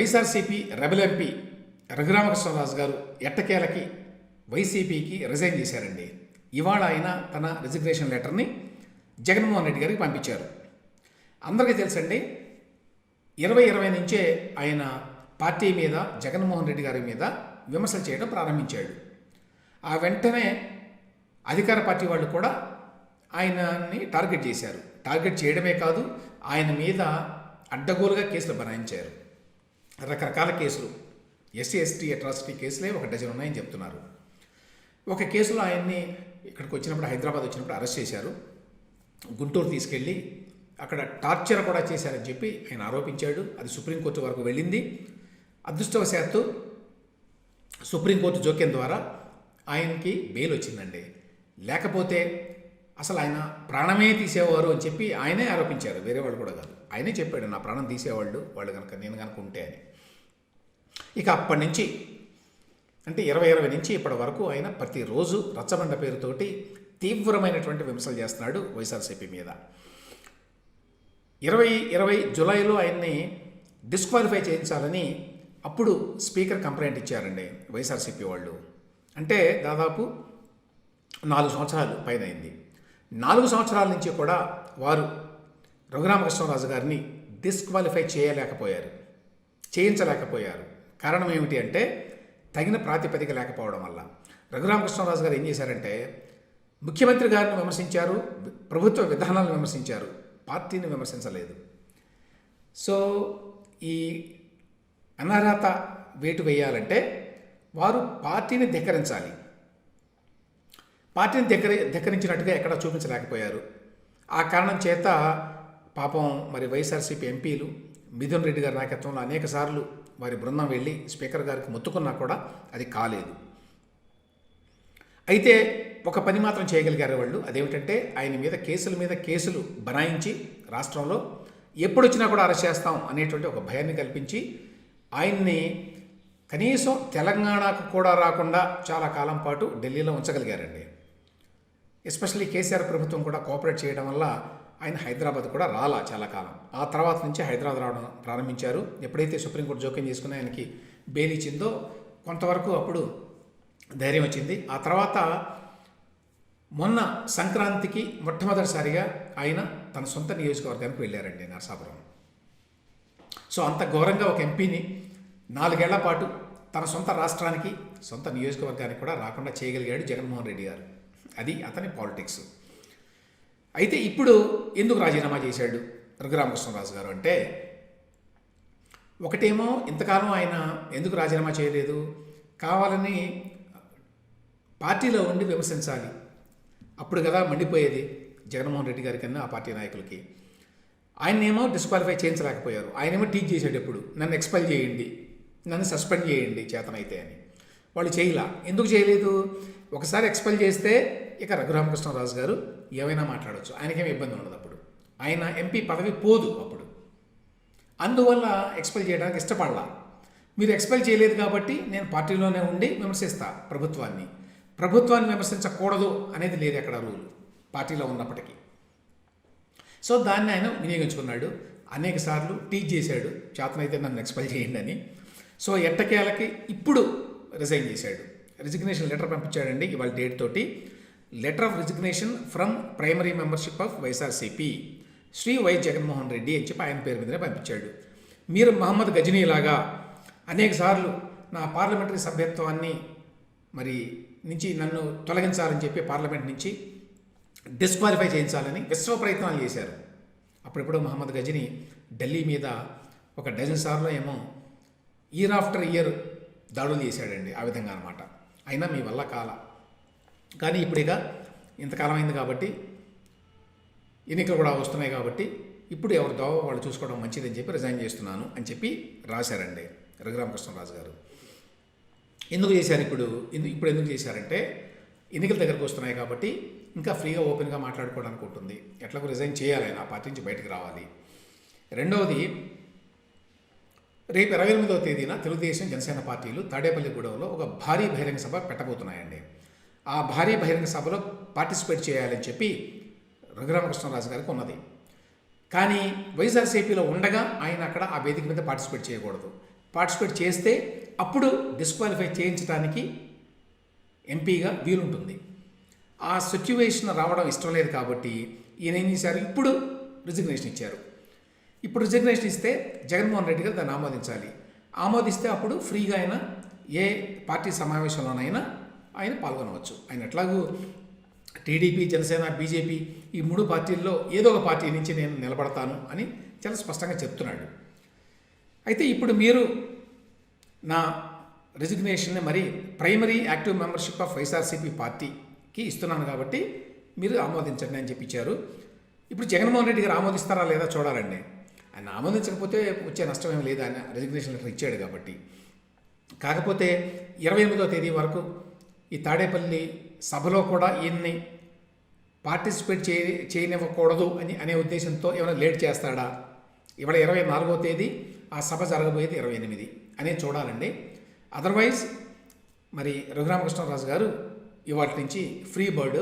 YSRCP rebel MP Raghuramakrishnaraju గారు ఎట్టకేలకి వైసీపీకి resign చేశారండి. ఇవాళ ఆయన తన రిజిగ్నేషన్ లెటర్ని జగన్మోహన్ రెడ్డి గారికి పంపించారు. అందరికీ తెలుసండి, 2020 నుంచే ఆయన పార్టీ మీద, జగన్మోహన్ రెడ్డి గారి మీద విమర్శలు చేయడం ప్రారంభించాడు. ఆ వెంటనే అధికార పార్టీ వాళ్ళు కూడా ఆయనని టార్గెట్ చేశారు. టార్గెట్ చేయడమే కాదు, ఆయన మీద అడ్డగోలుగా కేసులు బనాయించారు. రకరకాల కేసులు, ఎస్సీ ఎస్టీ అట్రాసిటీ కేసులే 1 డజన్ ఉన్నాయని చెప్తున్నారు. ఒక కేసులో ఆయన్ని ఇక్కడికి వచ్చినప్పుడు, హైదరాబాద్ వచ్చినప్పుడు అరెస్ట్ చేశారు. గుంటూరు తీసుకెళ్ళి అక్కడ టార్చర్ కూడా చేశారని చెప్పి ఆయన ఆరోపించాడు. అది సుప్రీంకోర్టు వరకు వెళ్ళింది. అదృష్టవశాత్తు సుప్రీంకోర్టు జోక్యం ద్వారా ఆయనకి బెయిల్ వచ్చిందండి. లేకపోతే అసలు ఆయన ప్రాణమే తీసేవారు అని చెప్పి ఆయనే ఆరోపించారు, వేరే వాళ్ళు కూడా కాదు. ఆయనే చెప్పాడు, నా ప్రాణం తీసేవాళ్ళు వాళ్ళు కనుక, నేను కనుక ఉంటే అని. ఇక అప్పటి నుంచి, అంటే 2020 నుంచి ఇప్పటి వరకు ఆయన ప్రతిరోజు రచ్చబండ పేరుతోటి తీవ్రమైనటువంటి విమర్శలు చేస్తున్నాడు వైఎస్ఆర్సీపీ మీద. 2020 జూలైలో ఆయన్ని డిస్క్వాలిఫై చేయించాలని అప్పుడు స్పీకర్ కంప్లైంట్ ఇచ్చారండి వైఎస్ఆర్సీపీ వాళ్ళు. అంటే దాదాపు 4 సంవత్సరాలు పైన అయింది. 4 సంవత్సరాల నుంచి కూడా వారు రఘురామకృష్ణరాజు గారిని డిస్క్వాలిఫై చేయించలేకపోయారు. కారణం ఏమిటి అంటే తగిన ప్రాతిపదిక లేకపోవడం వల్ల. రఘురామకృష్ణరాజు గారు ఏం చేశారంటే, ముఖ్యమంత్రి గారిని విమర్శించారు, ప్రభుత్వ విధానాలను విమర్శించారు, పార్టీని విమర్శించలేదు. సో ఈ అనర్హత వేటు వేయాలంటే వారు పార్టీని ధిక్కరించాలి. పార్టీని ధిక్కరించినట్టుగా ఎక్కడ చూపించలేకపోయారు. ఆ కారణం చేత పాపం మరి వైఎస్ఆర్సీపీ ఎంపీలు మిథున్ రెడ్డి గారి నాయకత్వంలో అనేక సార్లు వారి బృందం వెళ్ళి స్పీకర్ గారికి మొత్తుకున్నా కూడా అది కాలేదు. అయితే ఒక పని మాత్రం చేయగలిగారు వాళ్ళు. అదేమిటంటే ఆయన మీద కేసులు బనాయించి రాష్ట్రంలో ఎప్పుడొచ్చినా కూడా అరెస్ట్ చేస్తాం అనేటువంటి ఒక భయాన్ని కల్పించి ఆయన్ని కనీసం తెలంగాణకు కూడా రాకుండా చాలా కాలం పాటు ఢిల్లీలో ఉంచగలిగారండి. ఎస్పెషల్లీ కేసీఆర్ ప్రభుత్వం కూడా కోఆపరేట్ చేయడం వల్ల ఆయన హైదరాబాద్ కూడా రాలా చాలా కాలం. ఆ తర్వాత నుంచి హైదరాబాద్ రావడం ప్రారంభించారు. ఎప్పుడైతే సుప్రీంకోర్టు జోక్యం చేసుకుని ఆయనకి బెయిల్ ఇచ్చిందో కొంతవరకు అప్పుడు ధైర్యం వచ్చింది. ఆ తర్వాత మొన్న సంక్రాంతికి మొట్టమొదటిసారిగా ఆయన తన సొంత నియోజకవర్గానికి వెళ్ళారండి, నరసాపురం. సో అంత ఘోరంగా ఒక ఎంపీని 4 ఏళ్ల పాటు తన సొంత రాష్ట్రానికి, సొంత నియోజకవర్గానికి కూడా రాకుండా చేయగలిగాడు జగన్మోహన్ రెడ్డి గారు. అది అతని పాలిటిక్స్. అయితే ఇప్పుడు ఎందుకు రాజీనామా చేశాడు రఘురామకృష్ణరాజు గారు అంటే, ఒకటేమో ఇంతకాలం ఆయన ఎందుకు రాజీనామా చేయలేదు, కావాలని పార్టీలో ఉండి విమర్శించాలి, అప్పుడు కదా మండిపోయేది జగన్మోహన్ రెడ్డి గారి కన్నా ఆ పార్టీ నాయకులకి. ఆయనేమో డిస్క్వాలిఫై చేయించలేకపోయారు. ఆయనేమో టీచ్ చేశాడు, ఎప్పుడు నన్ను ఎక్స్పెల్ చేయండి, నన్ను సస్పెండ్ చేయండి చేతనైతే అని. వాళ్ళు చేయలా. ఎందుకు చేయలేదు? ఒకసారి ఎక్స్పెల్ చేస్తే ఇక రఘురామకృష్ణరాజు గారు ఏమైనా మాట్లాడవచ్చు, ఆయనకేమీ ఇబ్బంది ఉండదు. అప్పుడు ఆయన ఎంపీ పదవి పోదు అప్పుడు. అందువల్ల ఎక్స్పెల్ చేయడానికి ఇష్టపడలా. మీరు ఎక్స్పెల్ చేయలేదు కాబట్టి నేను పార్టీలోనే ఉండి విమర్శిస్తా ప్రభుత్వాన్ని విమర్శించకూడదు అనేది లేదు ఎక్కడ రూల్, పార్టీలో ఉన్నప్పటికీ. సో దాన్ని ఆయన వినియోగించుకున్నాడు. అనేక సార్లు టీచ్ చేశాడు, చేతనైతే నన్ను ఎక్స్పెల్ చేయండి అని. సో ఎట్టకేలకి ఇప్పుడు రిజైన్ చేశాడు. రిజిగ్నేషన్ లెటర్ పంపించాడండి ఇవాళ డేట్ తోటి. Letter of resignation from primary membership of YSRCP Shri Y Jaganmohan Reddy అని చెప్పి ఆయన పేరు మీదనే పంపించాడు. మీరు మహమ్మద్ గజనీలాగా అనేక సార్లు నా పార్లమెంటరీ సభ్యత్వాన్ని మరి నుంచి నన్ను తొలగించాలని చెప్పి పార్లమెంట్ నుంచి డిస్క్వాలిఫై చేయించాలని విశ్వ ప్రయత్నాలు చేశారు. అప్పుడెప్పుడు మహమ్మద్ గజనీ ఢిల్లీ మీద 1 డజన్ సార్లు ఏమో ఇయర్ ఆఫ్టర్ ఇయర్ దాడులు చేశాడండి. ఆ విధంగా అనమాట. అయినా మీ వల్ల కానీ ఇప్పుడిక ఇంతకాలం అయింది కాబట్టి, ఎన్నికలు కూడా వస్తున్నాయి కాబట్టి ఇప్పుడు ఎవరి దోవ వాళ్ళు చూసుకోవడం మంచిదని చెప్పి రిజైన్ చేస్తున్నాను అని చెప్పి రాశారండి రఘురామకృష్ణరాజు గారు. ఎందుకు చేశారు ఇప్పుడు ఎందుకు చేశారంటే, ఎన్నికల దగ్గరకు వస్తున్నాయి కాబట్టి ఇంకా ఫ్రీగా ఓపెన్గా మాట్లాడుకోవడానికి ఉంటుంది. ఎట్లాగో రిజైన్ చేయాలి, ఆయన ఆ పార్టీ నుంచి బయటకు రావాలి. రెండవది, రేపు 28వ తేదీన తెలుగుదేశం జనసేన పార్టీలు తాడేపల్లిగూడెంలో ఒక భారీ బహిరంగ సభ పెట్టబోతున్నాయండి. ఆ భారీ బహిరంగ సభలో పార్టిసిపేట్ చేయాలని చెప్పి రఘురామకృష్ణరాజు గారికి ఉన్నది. కానీ వైఎస్ఆర్సీపీలో ఉండగా ఆయన అక్కడ ఆ వేదిక మీద పార్టిసిపేట్ చేయకూడదు. పార్టిసిపేట్ చేస్తే అప్పుడు డిస్క్వాలిఫై చేయించడానికి ఎంపీగా వీలుంటుంది. ఆ సిచ్యువేషన్ రావడం ఇష్టం లేదు కాబట్టి ఈయన ఏం చేశారు, ఇప్పుడు రిజిగ్నేషన్ ఇచ్చారు. ఇప్పుడు రిజిగ్నేషన్ ఇస్తే జగన్మోహన్ రెడ్డి గారు దాన్ని ఆమోదించాలి. ఆమోదిస్తే అప్పుడు ఫ్రీగా ఆయన ఏ పార్టీ సమావేశంలోనైనా ఆయన పాల్గొనవచ్చు. ఆయన ఎట్లాగూ టీడీపీ, జనసేన, బీజేపీ ఈ 3 పార్టీల్లో ఏదో ఒక పార్టీ నుంచి నేను నిలబడతాను అని చాలా స్పష్టంగా చెప్తున్నాడు. అయితే ఇప్పుడు మీరు నా రిజిగ్నేషన్ని మరి primary active membership of YSRCP పార్టీకి ఇస్తున్నాను కాబట్టి మీరు ఆమోదించండి అని చెప్పించారు. ఇప్పుడు జగన్మోహన్ రెడ్డి గారు ఆమోదిస్తారా లేదా చూడాలండి. ఆయన ఆమోదించకపోతే వచ్చే నష్టం ఏమి లేదు, ఆయన రిజిగ్నేషన్ లెటర్ ఇచ్చాడు కాబట్టి. కాకపోతే 28వ తేదీ వరకు ఈ తాడేపల్లి సభలో కూడా ఈయన్ని పార్టిసిపేట్ చేయనివ్వకూడదు అనే ఉద్దేశంతో ఏమైనా లేట్ చేస్తాడా? ఇవాళ 24వ తేదీ, ఆ సభ జరగబోయేది 28 అనేది చూడాలండి. అదర్వైజ్ మరి రఘురామకృష్ణరాజు గారు ఇవాటి నుంచి ఫ్రీ బర్డ్.